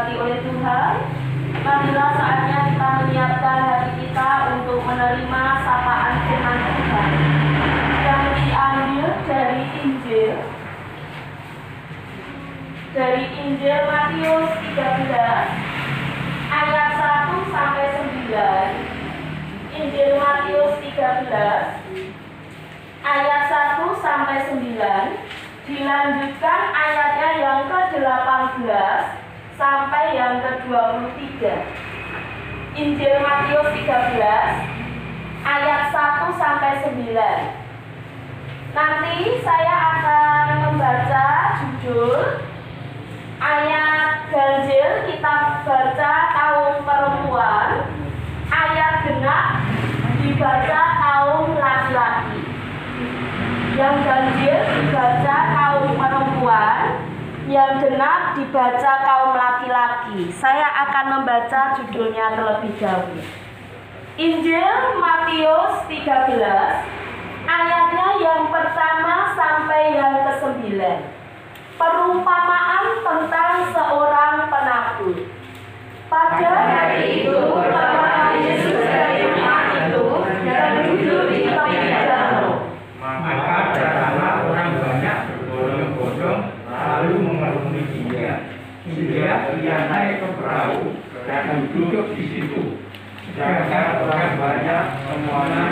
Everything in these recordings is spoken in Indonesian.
diberkati oleh Tuhan. Marilah saatnya kita menyiapkan hati kita untuk menerima sapaan firman Tuhan yang diambil dari Injil Matius 13 ayat 1 sampai 9. Injil Matius 13 ayat 1 sampai 9, dilanjutkan ayatnya yang ke-18 sampai yang ke-23. Injil Matius 13 ayat 1 sampai 9. Nanti saya akan membaca judul ayat ganjil kita baca kaum perempuan, ayat genap dibaca kaum laki-laki. Yang ganjil dibaca kaum perempuan, yang genap dibaca kaum laki-laki. Saya akan membaca judulnya terlebih dahulu. Injil Matius 13 ayatnya yang pertama sampai yang ke-9. Perumpamaan tentang seorang penakut. Pada hari itu keluar Yesus dari rumah itu dan duduk di tepi danau. Maka datanglah orang banyak berbondong-bondong lalu mengerumuni dia. Sehingga ia naik ke perahu dan duduk di situ. Sedangkan orang banyak semuanya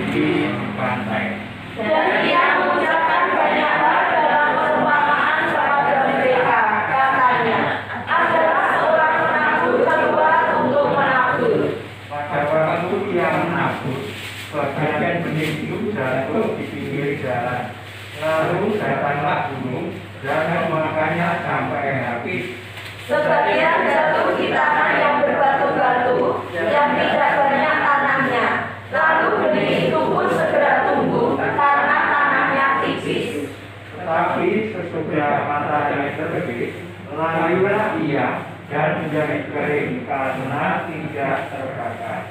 di pantai. Dan ia mengucapkan banyak hal dalam perumpamaan kepada mereka. Katanya, adalah seorang penakut keluar untuk menakut. Pada waktu ia menakut, sebagian benih itu jatuh di pinggir jalan. Lalu datanglah gunung dan memakannya sampai habis. Sebagian jatuh di tanah yang berbatu-batu, yang tidak banyak tanahnya. Lalu benih itu pun segera tumbuh karena tanahnya tipis. Tetapi sesudah matahari terbit, layulah ia dan menjadi kering karena tidak terbakar.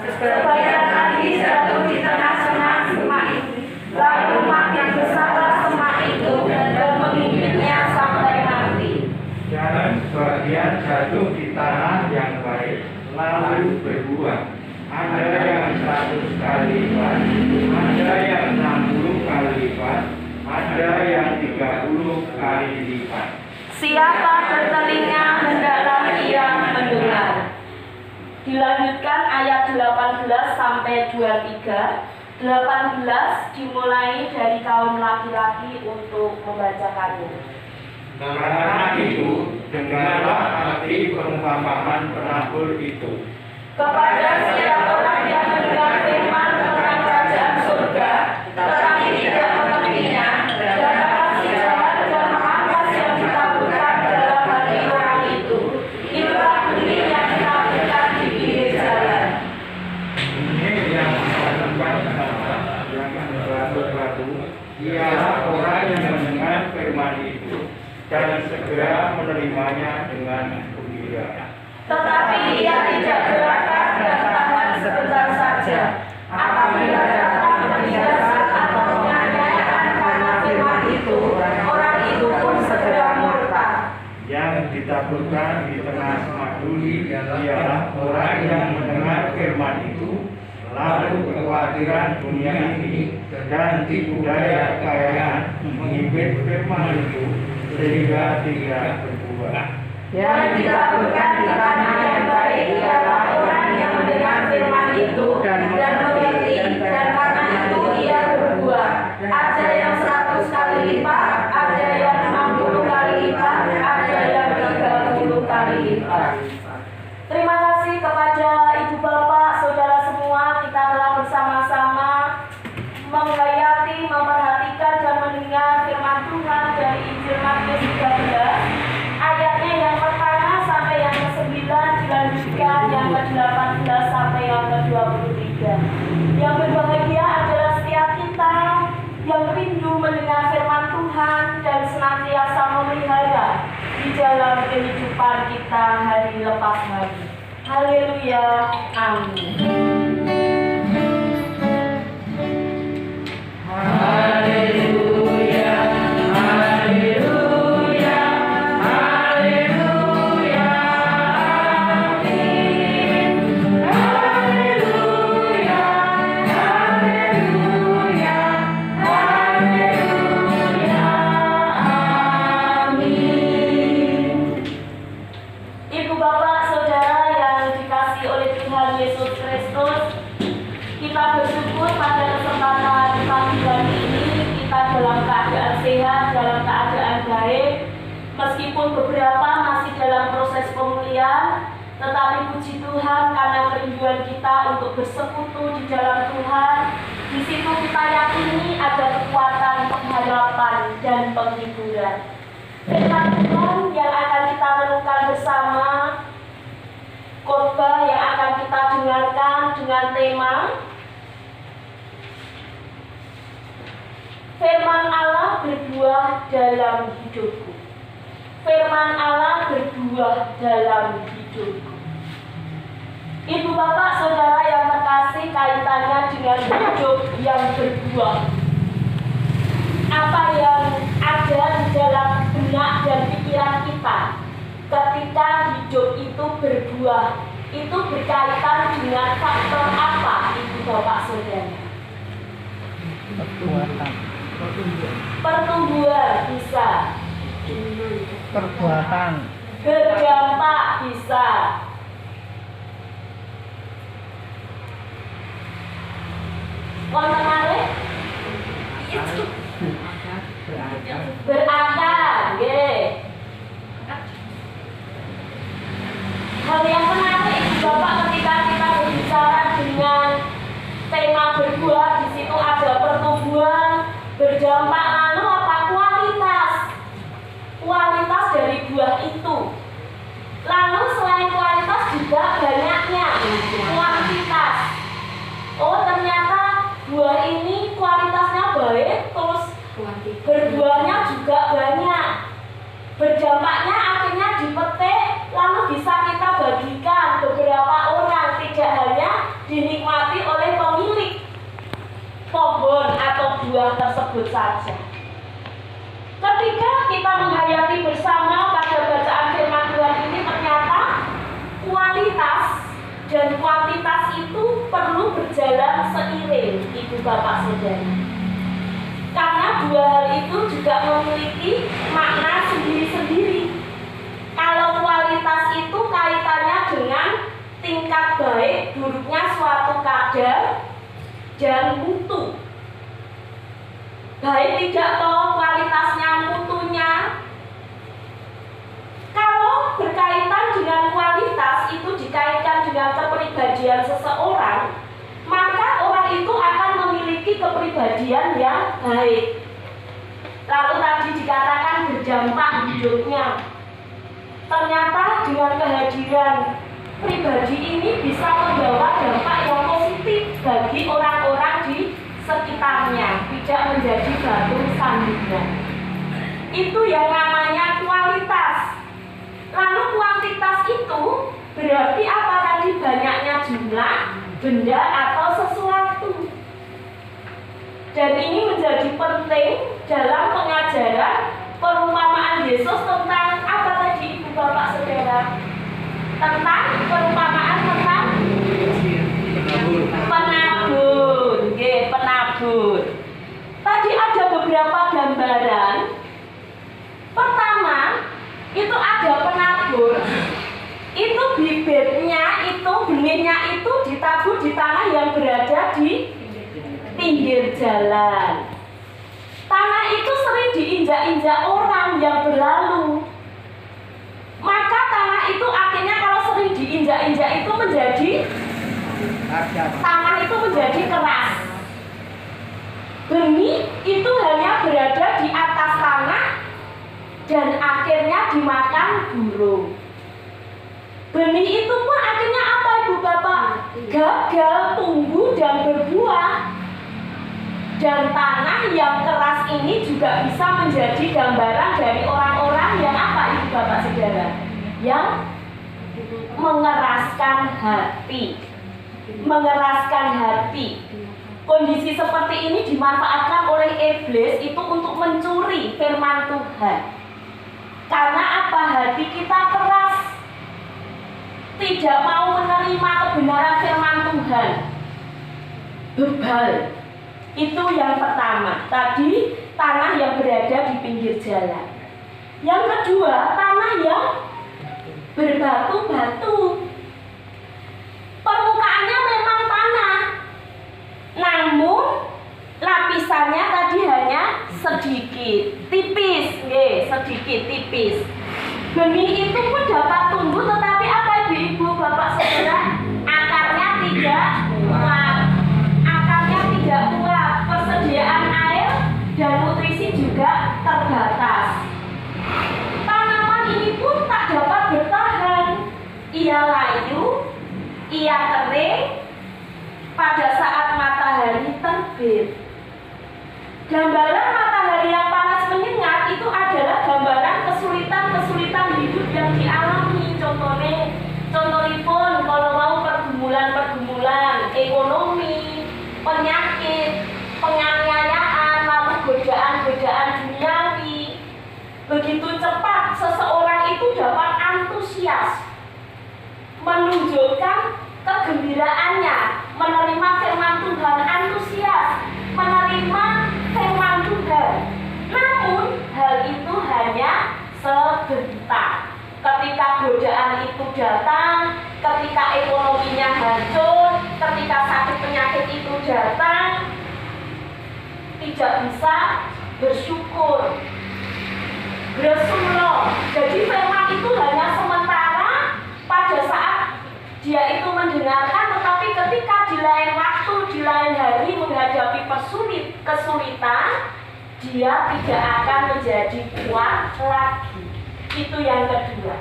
Sebagian lagi jatuh di tengah-tengah semak itu. Lalu makin besarlah semak itu dan menggigitnya sampai mati. Dan sebagian jatuh di tanah yang baik, lalu berbuah. Ada yang 100 kali lipat, ada yang 60 kali lipat, ada yang 30 kali lipat. Siapa bertelinga hendaklah ia mendengar. Dilanjutkan ayat 18 sampai 23. 18 dimulai dari kaum laki-laki untuk membacakannya. Karena itu, dengarlah arti perumpamaan penabur itu. Kepada setiap orang yang mendengar firman tentang kerajaan surga, tetapi tidak mengertinya, dan akan si jahat dan mengampas yang ditaburkan dalam hati orang itu. Itulah benih yang ditaburkan di pinggir jalan. Ini yang tempat yang berbatu-batu, ialah orang yang mendengar firman itu dan segera menerimanya dengan gembira. Tetapi ia tidak berakar dan tahan sebentar saja. Apabila datang penindasan atau penganiayaan karena firman itu, orang itu pun segera murka. Yang ditaburkan di tengah semak duri ialah orang yang mendengar firman itu, lalu kekhawatiran dunia ini dan tipu daya kekayaan mengimpit firman itu sehingga tidak berbuah. Yang ditaburkan di tanah yang baik ialah orang yang mendengar firman itu dan mengerti, dan karena itu ia berbuah. Ada yang 100 kali lipat, ada yang 60 kali lipat, ada yang 30 kali lipat. Terima kasih kepada Ibu Bapak, Saudara semua, kita telah bersama-sama menghayati, memperhatikan dan mendengar firman Tuhan dari Injil Matius 13. Ayatnya yang pertama sampai yang ke-9, dilanjutkan yang ke-18 sampai yang ke-23. Yang berbahagia adalah setiap kita yang rindu mendengar firman Tuhan dan senantiasa memelihara di dalam kehidupan kita hari lepas hari. Haleluya, amin. Haleluya, haleluya, haleluya. Ibu bapak saudara yang dikasihi oleh Tuhan Yesus Kristus, kita bersyukur pada kesempatan pagi hari ini kita dalam keadaan sehat, dalam keadaan baik, meskipun beberapa masih dalam proses pemulihan, tetapi puji Tuhan karena kerinduan kita untuk bersekutu di dalam Tuhan. Di situ kita yakini ada kekuatan, pengharapan, dan penghiburan. Firman Tuhan yang akan kita renungkan bersama, khotbah yang akan kita dengarkan dengan tema Firman Allah berbuah dalam hidupku. Firman Allah berbuah dalam hidupku. Ibu bapak saudara yang terkasih, kaitannya dengan hidup yang berbuah. Apa yang ada di dalam benak dan pikiran kita ketika hidup itu berbuah, itu berkaitan dengan faktor apa, ibu bapak saudara? Pertumbuhan bisa, perbuatan, berdampak bisa, berakar, hal yang menarik Bapak ketika kita berbicara dengan tema berbuah, di situ ada pertumbuhan, berdampak, lalu apa? Kualitas dari buah itu. Lalu selain kualitas juga banyaknya kuantitas. Oh, ternyata buah ini kualitasnya baik, terus berbuahnya juga banyak. Berdampaknya akhirnya dipetik, lalu bisa kita bagikan beberapa orang, tidak hanya dinikmati oleh pemilik pohon atau buah tersebut saja. Ketika kita menghayati bersama pada bacaan firman Tuhan ini, ternyata kualitas dan kuantitas itu perlu berjalan seiring, ibu bapak saudara. Karena dua hal itu juga memiliki makna sendiri-sendiri. Kalau kualitas itu kaitannya dengan tingkat baik buruknya suatu kadar dan mutu. Baik tidak tahu kualitasnya, mutunya. Kalau berkaitan dengan kualitas itu dikaitkan dengan kepribadian seseorang, maka orang itu akan memiliki kepribadian yang baik. Lalu tadi dikatakan berdampak hidupnya. Ternyata dengan kehadiran pribadi ini bisa membawa dampak yang positif bagi orang-orang di sekitarnya, tidak menjadi batu sandungan. Itu yang namanya kualitas. Lalu kuantitas itu berarti apa tadi? Banyaknya jumlah benda atau sesuatu. Dan ini menjadi penting dalam pengajaran perumpamaan Yesus tentang apa tadi, ibu bapak saudara? Tentang perumpamaan tentang penabur. Penabur. Tadi ada beberapa gambaran. Pertama, itu ada penabur. Itu bibitnya, itu benihnya itu ditabur di tanah yang berada di pinggir jalan. Tanah itu sering diinjak-injak orang yang berlalu. Maka tanah itu akhirnya kalau sering diinjak-injak itu menjadi, tanah itu menjadi keras. Benih itu hanya berada di atas tanah dan akhirnya dimakan burung. Benih itu pun akhirnya apa, ibu bapak? Gagal tumbuh dan berbuah. Dan tanah yang keras ini juga bisa menjadi gambaran dari orang-orang yang apa, ibu bapak saudara? Yang mengeraskan hati. Mengeraskan hati. Kondisi seperti ini dimanfaatkan oleh iblis itu untuk mencuri firman Tuhan. Karena apa? Hati kita keras, tidak mau menerima kebenaran firman Tuhan. Bebal. Itu yang pertama. Tadi tanah yang berada di pinggir jalan. Yang kedua, tanah yang berbatu-batu. Permukaannya memang tanah, namun lapisannya tadi hanya sedikit, tipis, sedikit tipis. Benih itu pun dapat tumbuh, tetapi apa ibu-ibu, bapak saudara, akarnya tidak kuat. Akarnya tidak kuat, persediaan air dan nutrisi juga terbatas. Tanaman ini pun tak dapat bertahan. Ia layu, ia kering pada saat matahari terbit. Gambaran matahari yang panas menyengat itu adalah gambaran kesulitan-kesulitan hidup yang dialami. Contohipun kalau mau pergumulan-pergumulan ekonomi, penyakit, penganiayaan, lalu godaan-godaan duniawi. Begitu cepat seseorang itu dapat antusias menunjukkan kegembiraannya menerima firman Tuhan, antusias menerima firman Tuhan. Namun hal itu hanya sebentar. Ketika godaan itu datang, ketika ekonominya hancur, ketika sakit penyakit itu datang, tidak bisa bersyukur, bersyukur. Jadi firman itu hanya sementara pada saat dia itu mendengarkan, tetapi ketika di lain waktu, di lain hari menghadapi kesulitan, dia tidak akan menjadi kuat lagi. Itu yang kedua.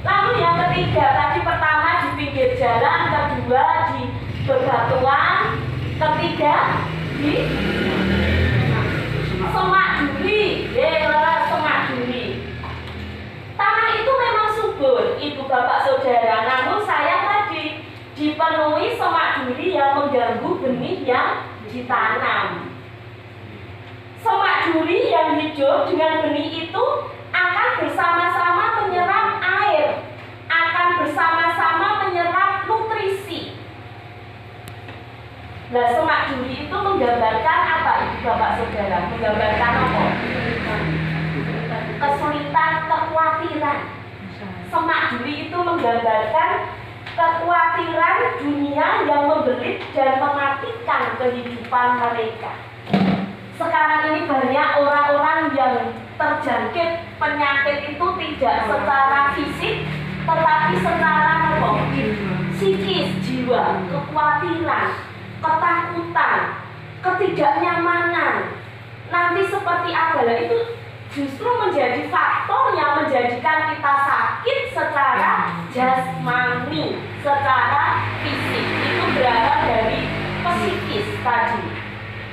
Lalu yang ketiga, tadi pertama di pinggir jalan, kedua di bebatuan, ketiga di semak duri. Semak duri. Tanah itu memang subur, ibu bapak saudara, namun saya tadi dipenuhi semak duri yang mengganggu benih yang ditanam. Semak duri yang hijau dengan benih itu akan bersama-sama menyerap air, akan bersama-sama menyerap nutrisi. Nah, semak duri itu menggambarkan apa ibu bapak saudara? Menggambarkan apa? Kesulitan, kekhawatiran. Semak duri itu menggambarkan kekhawatiran dunia yang membelit dan mematikan kehidupan mereka. Sekarang ini banyak orang-orang yang terjangkit penyakit itu tidak secara fisik, tetapi secara psikis, jiwa, kekhawatiran, ketakutan, ketidaknyamanan. Nanti seperti apa? Itu justru menjadi faktor yang menjadikan kita sakit secara jasmani, secara fisik. Itu berasal dari psikis tadi.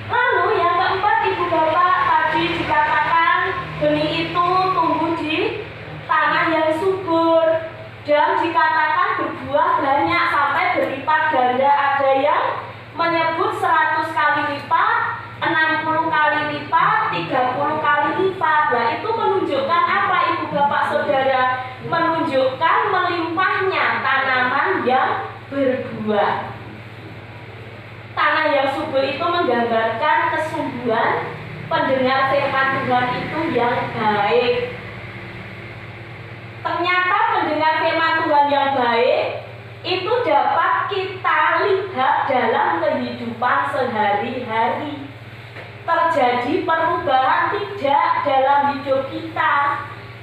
Lalu yang keempat, ibu bapak, tadi dikatakan benih itu tumbuh di tanah yang subur dan dikatakan berbuah banyak sampai berlipat ganda. Ada yang menyebut 100 kali lipat, 60 kali lipat, 30 kali lipat. Nah, itu menunjukkan apa ibu bapak saudara? Menunjukkan melimpahnya tanaman yang berbuah. Tanah yang subur itu menggambarkan kesungguhan pendengar firman Tuhan itu yang baik. Ternyata pendengar firman Tuhan yang baik itu dapat kita lihat dalam kehidupan sehari-hari. Terjadi perubahan tidak dalam hidup kita.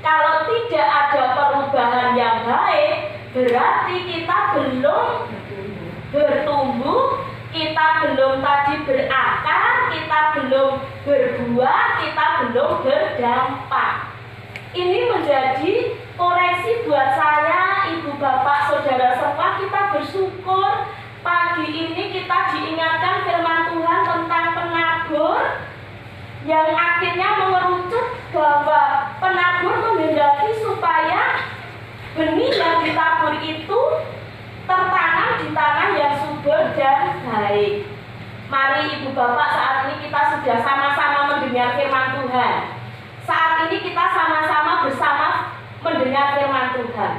Kalau tidak ada perubahan yang baik, berarti kita belum bertumbuh, kita belum tadi berakar, kita belum berbuah, kita belum berdampak. Ini menjadi koreksi buat saya, ibu bapak, saudara semua. Kita bersyukur pagi ini kita diingatkan firman Tuhan tentang penabur yang akhirnya mengerucut bahwa penabur menghendaki supaya benih yang ditabur itu tertanam di tanah yang subur dan baik. Mari ibu bapak, saat ini kita sudah sama-sama mendengar firman Tuhan. Saat ini kita sama-sama bersama mendengar firman Tuhan.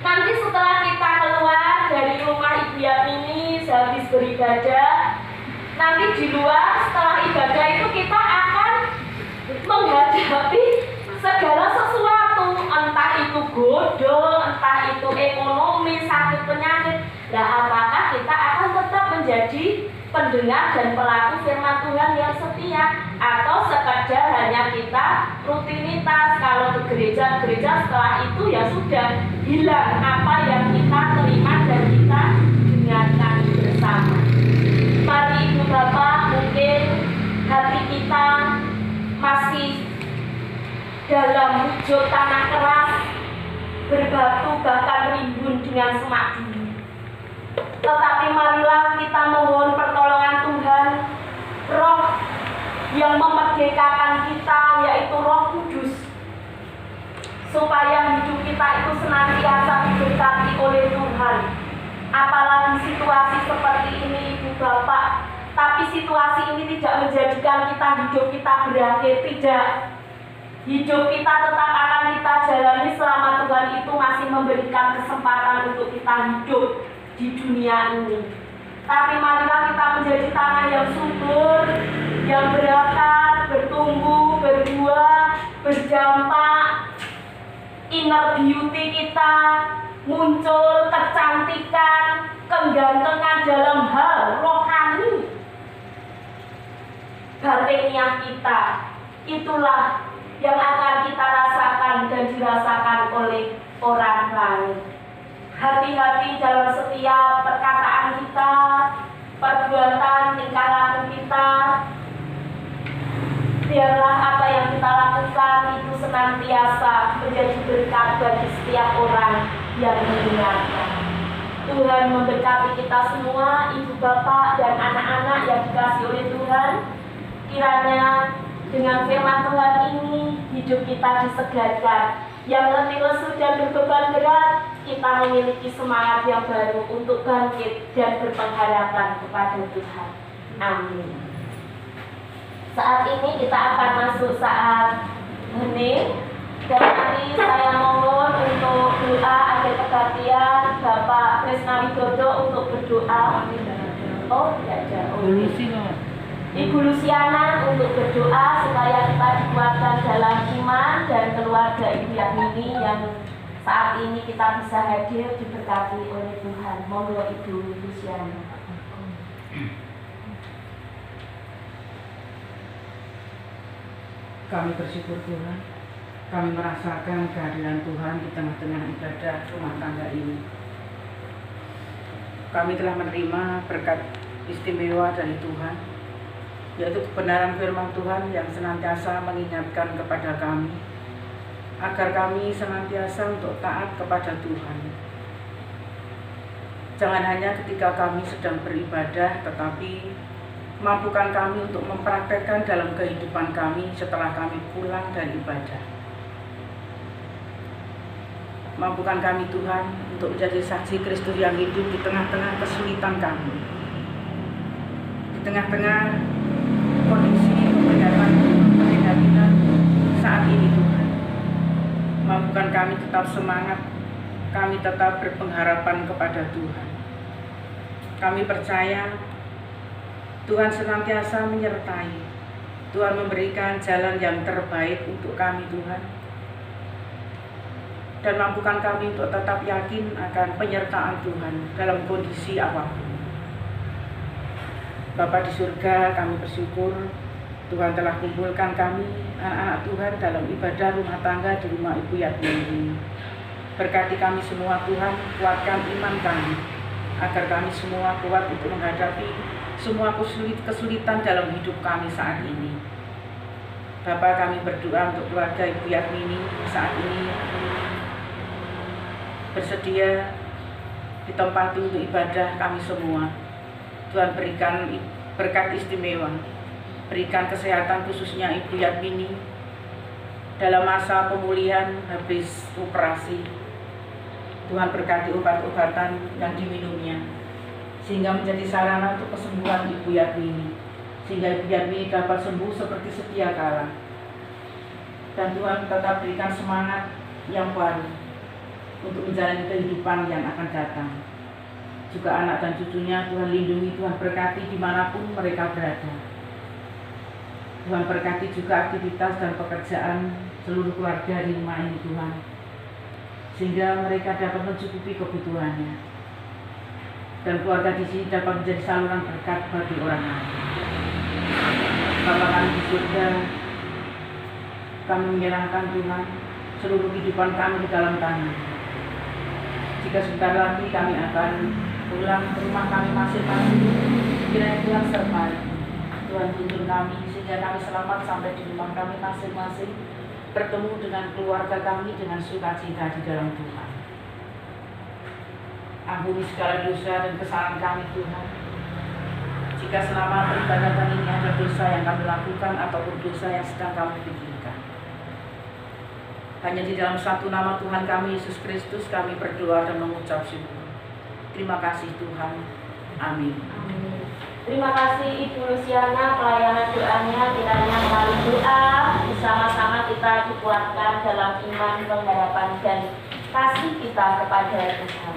Nanti setelah kita keluar dari rumah Ibu Yamini sehabis beribadah, nanti di luar setelah ibadah itu kita akan menghadapi segala sesuatu, entah itu godol, entah entah itu ekonomi, sakit, penyakit. Nah, apakah kita akan tetap menjadi pendengar dan pelaku firman Tuhan yang setia, atau sekedar hanya kita rutinitas kalau ke gereja setelah itu ya sudah hilang apa yang kita terima dan kita dengarkan bersama. Mari Ibu Bapak, mungkin hati kita masih dalam wujud tanah keras, berbatu bahkan rimbun dengan semak duri. Tetapi marilah kita memohon pertolongan Tuhan, Roh yang memerdekakan kita, yaitu Roh Kudus, supaya hidup kita itu senantiasa diberkati oleh Tuhan. Apalagi situasi seperti ini Ibu Bapak, tapi situasi ini tidak menjadikan hidup kita berakhir, tidak. Hidup kita tetap akan kita jalani selama Tuhan itu masih memberikan kesempatan untuk kita hidup di dunia ini. Tapi marilah kita menjadi tanah yang subur, yang berakar, bertumbuh, berbuah, berdampak. Inner beauty kita muncul, kecantikan, kegantengan dalam hal rohani. Batiniah kita, itulah yang akan kita rasakan dan dirasakan oleh orang lain. Hati-hati dalam setiap perkataan kita, perbuatan, tingkah laku kita. Biarlah apa yang kita lakukan itu senantiasa menjadi berkat bagi setiap orang yang mendengarkan. Tuhan memberkati kita semua, Ibu Bapak dan anak-anak yang dikasihi oleh Tuhan. Kiranya dengan firman Tuhan ini hidup kita disegarkan. Yang letih lesu dan berbeban berat, kita memiliki semangat yang baru untuk bangkit dan berpengharapan kepada Tuhan. Amin. Saat ini kita akan masuk saat hening. Dan nanti saya mohon untuk doa agar kebaktian Bapak Kresna Widodo untuk berdoa. Oh, tidak ada. Ibu Luciana untuk berdoa supaya kita dikuatkan dalam iman, dan keluarga Ibu Yasmini yang saat ini kita bisa hadir diberkati oleh Tuhan. Monggo Ibu Luciana. Kami bersyukur Tuhan, kami merasakan kehadiran Tuhan di tengah-tengah ibadah rumah tangga ini. Kami telah menerima berkat istimewa dari Tuhan, yaitu kebenaran firman Tuhan yang senantiasa mengingatkan kepada kami agar kami senantiasa untuk taat kepada Tuhan. Jangan hanya ketika kami sedang beribadah, tetapi mampukan kami untuk mempraktekkan dalam kehidupan kami setelah kami pulang dari ibadah. Mampukan kami Tuhan untuk menjadi saksi Kristus yang hidup di tengah-tengah kesulitan kami, di tengah-tengah kondisi keprihatinan saat ini Tuhan. Mampukan kami tetap semangat, kami tetap berpengharapan kepada Tuhan. Kami percaya Tuhan senantiasa menyertai. Tuhan memberikan jalan yang terbaik untuk kami Tuhan. Dan mampukan kami untuk tetap yakin akan penyertaan Tuhan dalam kondisi apapun. Bapa di surga, kami bersyukur Tuhan telah kumpulkan kami, anak-anak Tuhan, dalam ibadah rumah tangga di rumah Ibu Yasmini. Berkati kami semua Tuhan, kuatkan iman kami, agar kami semua kuat untuk menghadapi semua kesulitan dalam hidup kami saat ini. Bapa, kami berdoa untuk keluarga Ibu Yasmini saat ini bersedia ditempati untuk ibadah kami semua. Tuhan berikan berkat istimewa, berikan kesehatan khususnya Ibu Yasmini dalam masa pemulihan habis operasi. Tuhan berkati obat-obatan yang diminumnya, sehingga menjadi sarana untuk kesembuhan Ibu Yasmini, sehingga Ibu Yasmini dapat sembuh seperti sedia kala. Dan Tuhan tetap berikan semangat yang baru untuk menjalani kehidupan yang akan datang. Juga anak dan cucunya Tuhan lindungi, Tuhan berkati dimanapun mereka berada. Tuhan berkati juga aktivitas dan pekerjaan seluruh keluarga di rumah ini Tuhan. sehingga mereka dapat mencukupi kebutuhannya dan keluarga di sini dapat menjadi saluran berkat bagi orang lain. Bapa kami di surga, kami menyerahkan Tuhan seluruh kehidupan kami di dalam tangan. Jika sebentar lagi kami akan pulang ke rumah kami masing-masing, kiranya Tuhan sertai. Tuhan tuntun kami sehingga kami selamat sampai di rumah kami masing-masing, bertemu dengan keluarga kami dengan sukacita di dalam Tuhan. Ampuni segala dosa dan kesalahan kami Tuhan. Jika selama peribadatan ini ada dosa yang kami lakukan ataupun dosa yang sedang kami pikirkan, hanya di dalam satu nama Tuhan kami Yesus Kristus kami berdoa dan mengucap syukur. Terima kasih Tuhan. Amin. Amin. Terima kasih Ibu Luciana pelayanan doanya, kiranya melalui doa bersama-sama kita dikuatkan dalam iman, pengharapan dan kasih kita kepada Tuhan.